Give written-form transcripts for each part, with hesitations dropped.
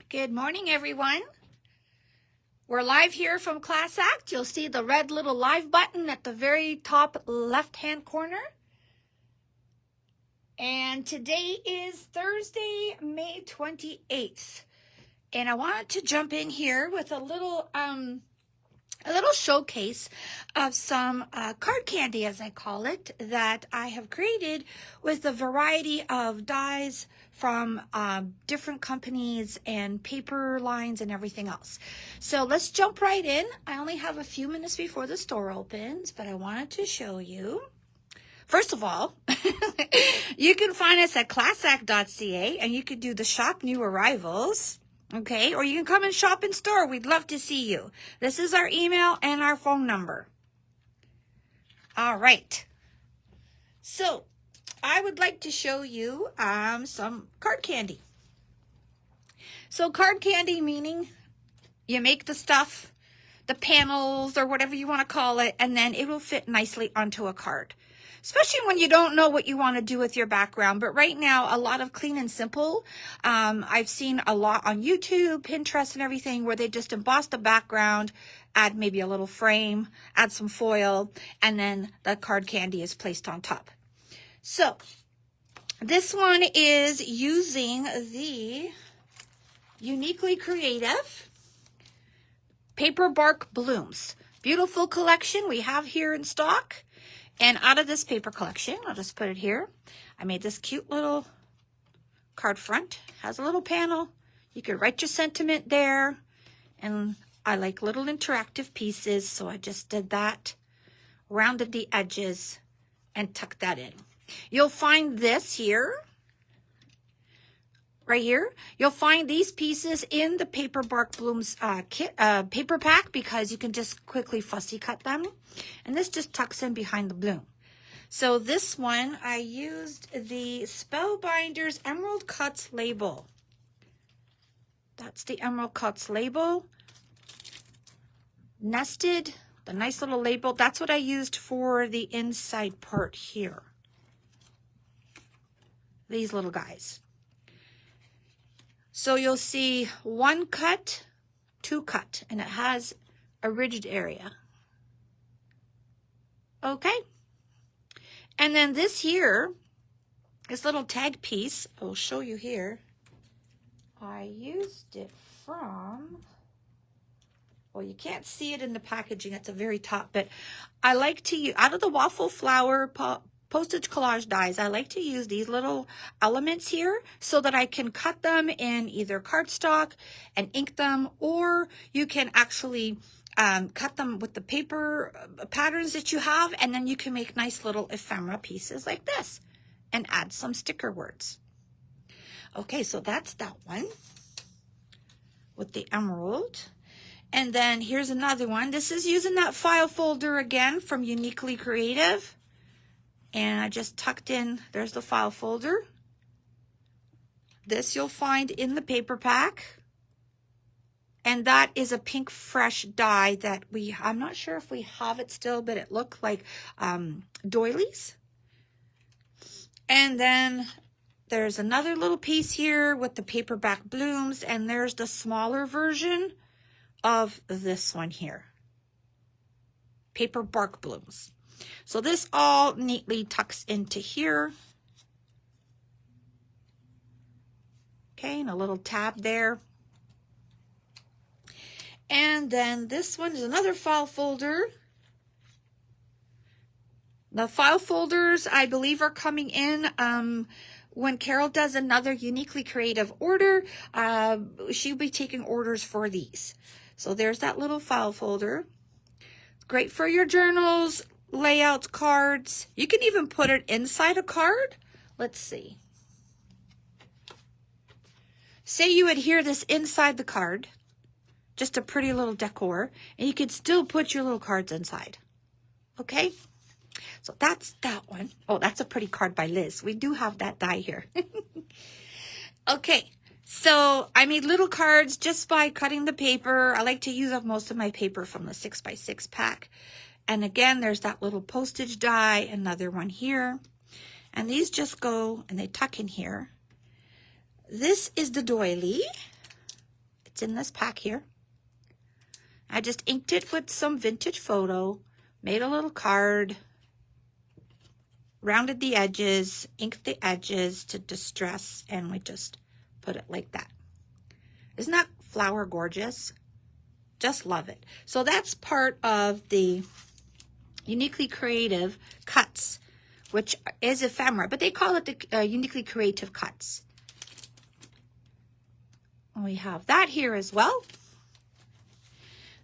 Good morning, everyone. We're live here from Class Act. You'll see the red little live button at the very top left-hand corner. And today is Thursday, May 28th. And I wanted to jump in here with a little showcase of some card candy, as I call it, that I have created with a variety of dies from different companies and paper lines and everything else. So let's jump right in. I only have a few minutes before the store opens, but I wanted to show you. First of all, you can find us at classact.ca, and you can do the shop new arrivals. Okay, or you can come and shop in store. We'd love to see you. This is our email and our phone number. All right. So I would like to show you some card candy. So card candy meaning you make the stuff, the panels or whatever you want to call it, and then it will fit nicely onto a card. Especially when you don't know what you want to do with your background. But right now, a lot of clean and simple. I've seen a lot on YouTube, Pinterest, and everything where they just emboss the background, add maybe a little frame, add some foil, and then the card candy is placed on top. So this one is using the Uniquely Creative Paper Bark Blooms. Beautiful collection we have here in stock. And out of this paper collection, I'll just put it here. I made this cute little card front. Has a little panel. You could write your sentiment there. And I like little interactive pieces, so I just did that. Rounded the edges and tucked that in. You'll find this here. Right here, you'll find these pieces in the Paper Bark Blooms kit, paper pack, because you can just quickly fussy cut them. And this just tucks in behind the bloom. So this one, I used the Spellbinders Emerald Cuts label. That's the Emerald Cuts label. Nested, the nice little label. That's what I used for the inside part here. These little guys. So you'll see one cut, two cut, and it has a rigid area. Okay. And then this here, this little tag piece, I'll show you here. I used it from, well, you can't see it in the packaging at the very top, but I like to use, out of the waffle flower postage collage dies, I like to use these little elements here so that I can cut them in either cardstock and ink them, or you can actually cut them with the paper patterns that you have, and then you can make nice little ephemera pieces like this and add some sticker words. Okay, so that's that one with the emerald. And then here's another one. This is using that file folder again from Uniquely Creative. And I just tucked in, there's the file folder. This you'll find in the paper pack. And that is a pink fresh die that I'm not sure if we have it still, but it looked like doilies. And then there's another little piece here with the paperback blooms, and there's the smaller version of this one here. Paper Bark Blooms. So this all neatly tucks into here. Okay, and a little tab there. And then this one is another file folder. The file folders, I believe, are coming in when Carol does another Uniquely Creative order. She'll be taking orders for these. So there's that little file folder. Great for your journals, layouts, cards. You can even put it inside a card. Let's see. Say you adhere this inside the card. Just a pretty little decor. And you can still put your little cards inside. Okay? So that's that one. Oh, that's a pretty card by Liz. We do have that die here. Okay. So I made little cards just by cutting the paper. I like to use up most of my paper from the 6x6 pack. And again, there's that little postage die, another one here. And these just go and they tuck in here. This is the doily. It's in this pack here. I just inked it with some vintage photo, made a little card, rounded the edges, inked the edges to distress, and we just put it like that. Isn't that flower gorgeous? Just love it. So that's part of the Uniquely Creative Cuts, which is ephemera, but they call it the Uniquely Creative Cuts. We have that here as well.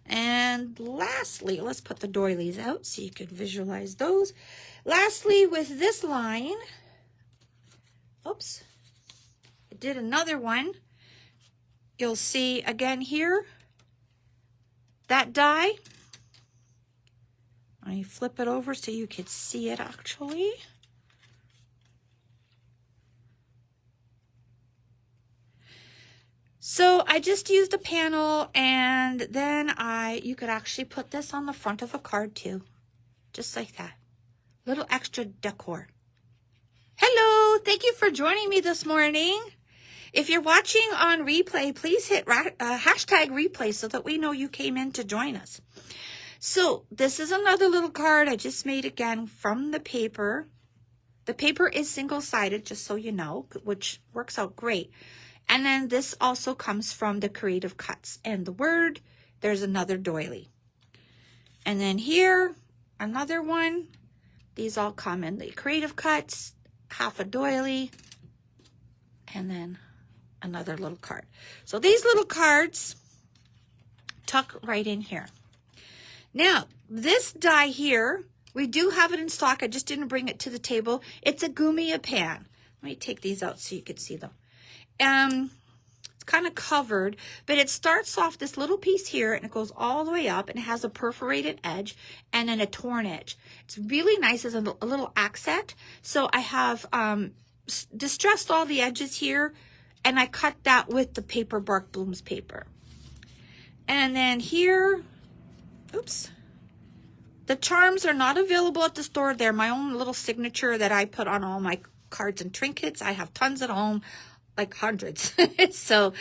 And lastly, let's put the doilies out so you could visualize those. Lastly, with this line, oops, I did another one. You'll see again here, that die. Let me flip it over so you could see it actually. So I just used a panel, and then you could actually put this on the front of a card too, just like that. Little extra decor. Hello, thank you for joining me this morning. If you're watching on replay, please hit hashtag replay so that we know you came in to join us. So this is another little card I just made again from the paper. The paper is single-sided, just so you know, which works out great. And then this also comes from the Creative Cuts. And the word, there's another doily. And then here, another one. These all come in the Creative Cuts, half a doily, and then another little card. So these little cards tuck right in here. Now, this die here, we do have it in stock. I just didn't bring it to the table. It's a gumia pan. Let me take these out so you can see them. It's kind of covered, but it starts off this little piece here and it goes all the way up, and it has a perforated edge and then a torn edge. It's really nice as a little accent. So I have distressed all the edges here, and I cut that with the Paper Bark Blooms paper. And then here, oops, the charms are not available at the store. They're my own little signature that I put on all my cards and trinkets. I have tons at home, like hundreds. So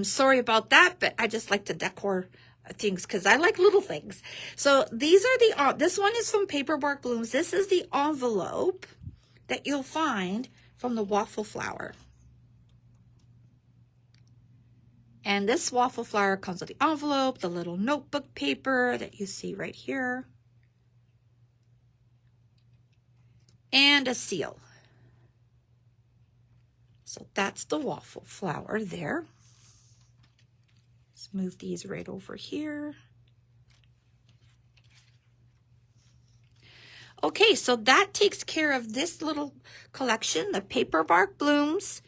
sorry about that, but I just like to decor things because I like little things. So these are this one is from Paper Bark Blooms. This is the envelope that you'll find from the waffle flower. And this waffle flower comes with the envelope, the little notebook paper that you see right here, and a seal. So that's the waffle flower there. Let's move these right over here. Okay, so that takes care of this little collection, the Paper Bark Blooms,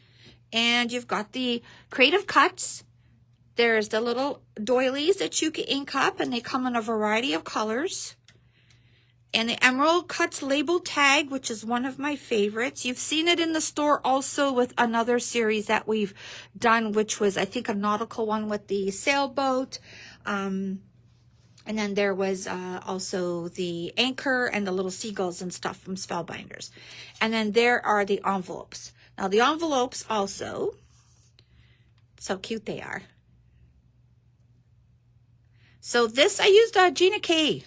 and you've got the Creative Cuts. There's the little doilies that you can ink up, and they come in a variety of colors. And the Emerald Cuts label tag, which is one of my favorites. You've seen it in the store also with another series that we've done, which was, I think, a nautical one with the sailboat. And then there was also the anchor and the little seagulls and stuff from Spellbinders. And then there are the envelopes. Now, the envelopes also, so cute they are. So this, I used Gina K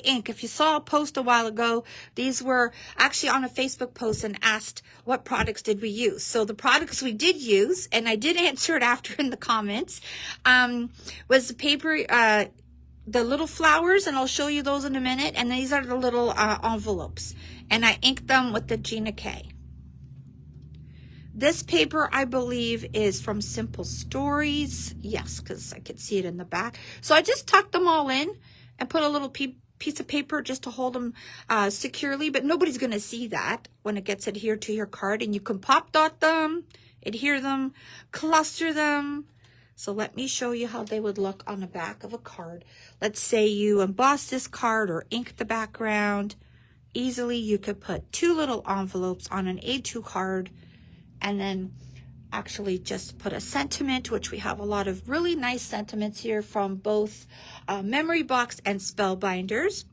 ink. If you saw a post a while ago, these were actually on a Facebook post and asked what products did we use. So the products we did use, and I did answer it after in the comments, was the paper, the little flowers, and I'll show you those in a minute. And these are the little envelopes, and I inked them with the Gina K. This paper, I believe, is from Simple Stories. Yes, because I could see it in the back. So I just tucked them all in and put a little piece of paper just to hold them securely, but nobody's going to see that when it gets adhered to your card. And you can pop dot them, adhere them, cluster them. So let me show you how they would look on the back of a card. Let's say you emboss this card or ink the background. Easily you could put two little envelopes on an A2 card, and then actually just put a sentiment, which we have a lot of really nice sentiments here from both Memory Box and Spellbinders.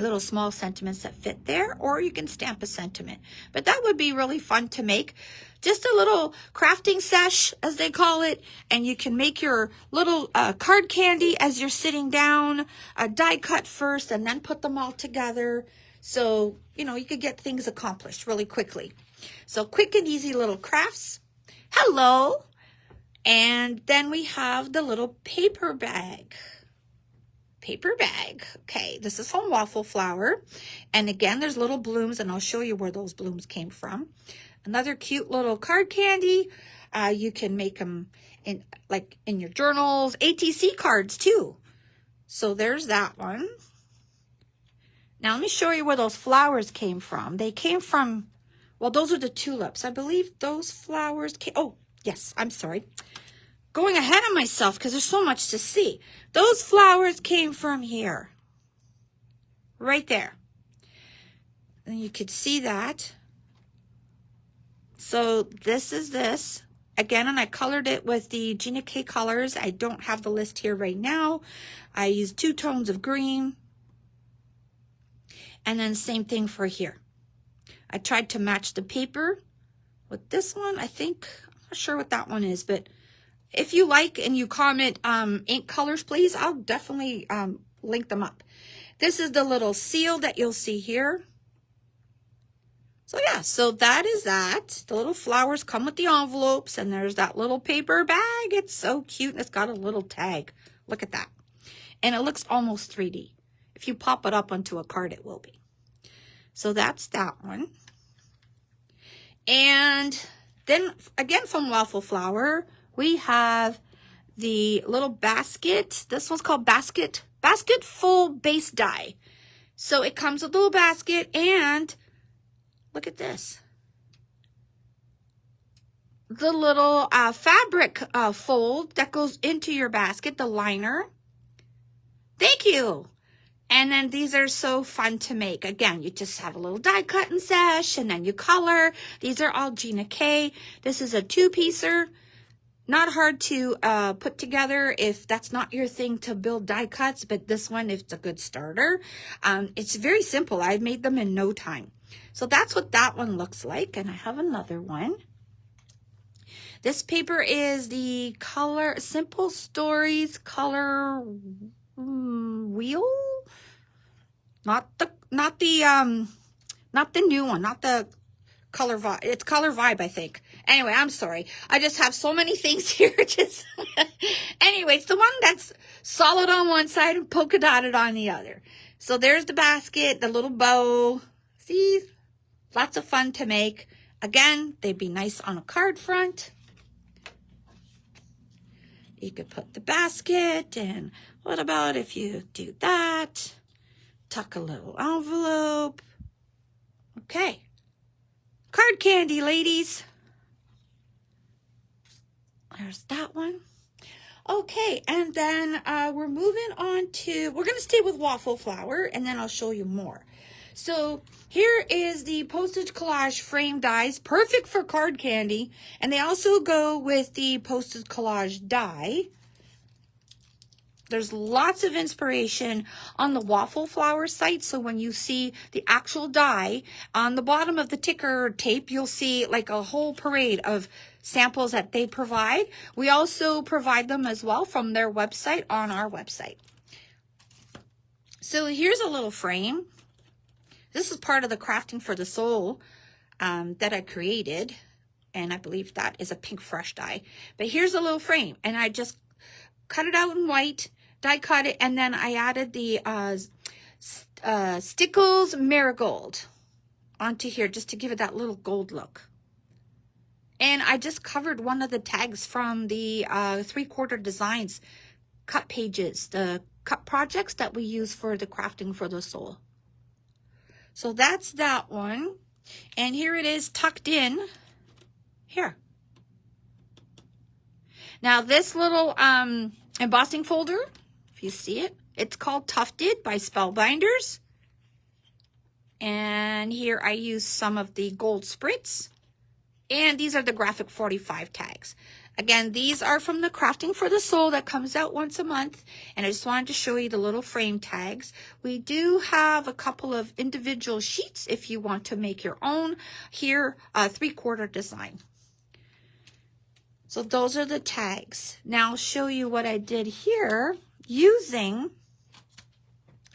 little small sentiments that fit there, or you can stamp a sentiment. But that would be really fun to make. Just a little crafting sesh, as they call it, and you can make your little card candy as you're sitting down, die cut first, and then put them all together. So, you know, you could get things accomplished really quickly. So quick and easy little crafts. Hello. And then we have the little paper bag. Paper bag. Okay, this is from Waffle Flower. And again, there's little blooms, and I'll show you where those blooms came from. Another cute little card candy. You can make them in your journals, ATC cards too. So there's that one. Now let me show you where those flowers came from. They came from, well, those are the tulips. I believe those flowers came, oh, yes, I'm sorry. Going ahead of myself because there's so much to see. Those flowers came from here. Right there. And you could see that. So this is this. Again, and I colored it with the Gina K colors. I don't have the list here right now. I used 2 tones of green. And then same thing for here. I tried to match the paper with this one. I think, I'm not sure what that one is, but if you like and you comment ink colors, please, I'll definitely link them up. This is the little seal that you'll see here. So yeah, so that is that. The little flowers come with the envelopes, and there's that little paper bag. It's so cute, and it's got a little tag. Look at that. And it looks almost 3D. If you pop it up onto a card, it will be. So that's that one. And then again from Waffle Flower, we have the little basket. This one's called Basket Full Base Die. So it comes with a little basket, and look at this. The little fabric fold that goes into your basket, the liner. Thank you. And then these are so fun to make. Again, you just have a little die cut and sesh, and then you color. These are all Gina K. This is a 2-piecer. Not hard to put together if that's not your thing to build die cuts, but this one, it's a good starter. It's very simple. I made them in no time. So that's what that one looks like. And I have another one. This paper is the color Simple Stories color wheel. Not the new one, not the Color Vibe. It's Color Vibe, I think. Anyway, I'm sorry. I just have so many things here. Anyway, it's the one that's solid on one side and polka dotted on the other. So there's the basket, the little bow. See? Lots of fun to make. Again, they'd be nice on a card front. You could put the basket, and what about if you do that? Tuck a little envelope. Okay. Card candy, ladies. There's that one. Okay, and then we're moving on to, we're going to stay with Waffle Flower, and then I'll show you more. So here is the postage collage frame dies, perfect for card candy, and they also go with the postage collage die. There's lots of inspiration on the Waffle Flower site. So when you see the actual die, on the bottom of the ticker tape, you'll see like a whole parade of samples that they provide. We also provide them as well from their website on our website. So here's a little frame. This is part of the Crafting for the Soul that I created. And I believe that is a pink fresh die. But here's a little frame. And I just cut it out in white, die cut it, and then I added the Stickles Marigold onto here just to give it that little gold look. And I just covered one of the tags from the 3/4 Designs cut pages, the cut projects that we use for the Crafting for the Soul. So that's that one. And here it is tucked in here. Now this little embossing folder, if you see it, it's called Tufted by Spellbinders. And here I use some of the gold spritz. And these are the Graphic 45 tags. Again, these are from the Crafting for the Soul that comes out once a month. And I just wanted to show you the little frame tags. We do have a couple of individual sheets if you want to make your own. Here, a 3/4 design. So those are the tags. Now I'll show you what I did here using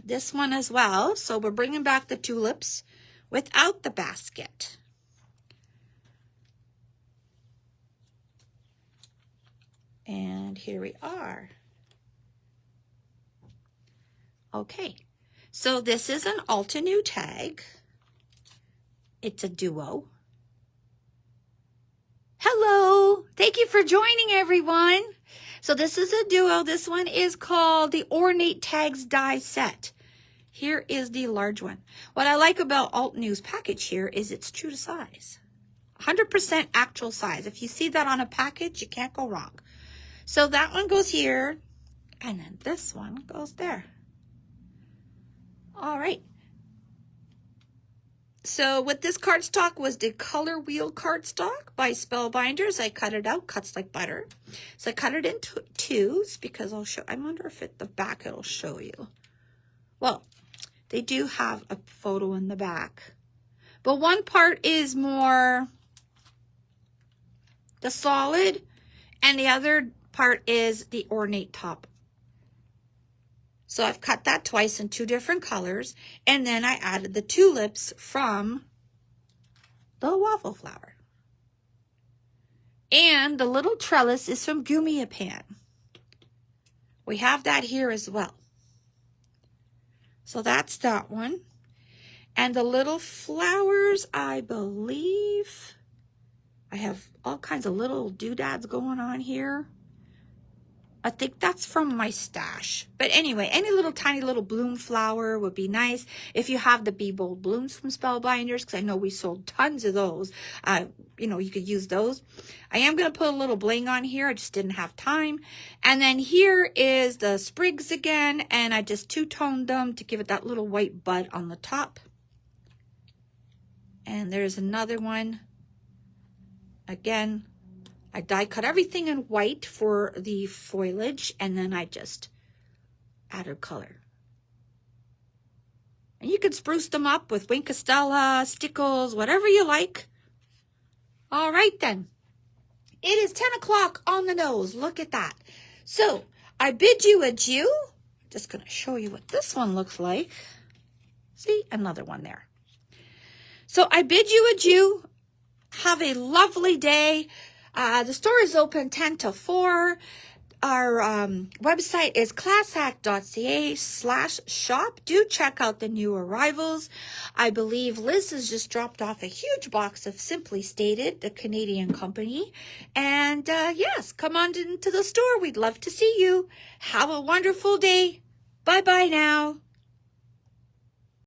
this one as well. So we're bringing back the tulips without the basket. And here we are. Okay, so this is an Altenew tag. It's a duo. Hello, thank you for joining, everyone. So this is a duo. This one is called the Ornate Tags Die Set. Here is the large one. What I like about Altenew's package here is it's true to size. 100% actual size. If you see that on a package, you can't go wrong. So that one goes here, and then this one goes there. All right. So what this cardstock was the Color Wheel cardstock by Spellbinders. I cut it out, cuts like butter. So I cut it into twos because I'll show, I wonder if at the back it'll show you. Well, they do have a photo in the back. But one part is more the solid, and the other part is the ornate top. So I've cut that twice in 2 different colors, and then I added the tulips from the waffle flower. And the little trellis is from Gummiapan. We have that here as well. So that's that one. And the little flowers, I believe, I have all kinds of little doodads going on here. I think that's from my stash. But anyway, any little tiny little bloom flower would be nice. If you have the Be Bold blooms from Spellbinders, because I know we sold tons of those, you know, you could use those. I am going to put a little bling on here. I just didn't have time. And then here is the sprigs again, and I just two-toned them to give it that little white bud on the top. And there's another one. Again, I die cut everything in white for the foliage, and then I just added color. And you can spruce them up with Wink Castella, stickles, whatever you like. All right then. It is 10 o'clock on the nose. Look at that. So I bid you adieu. I'm just going to show you what this one looks like. See, another one there. So I bid you adieu. Have a lovely day. The store is open 10 to 4. Our website is classhack.ca/shop. Do check out the new arrivals. I believe Liz has just dropped off a huge box of Simply Stated, the Canadian company. And yes, come on into the store. We'd love to see you. Have a wonderful day. Bye-bye now.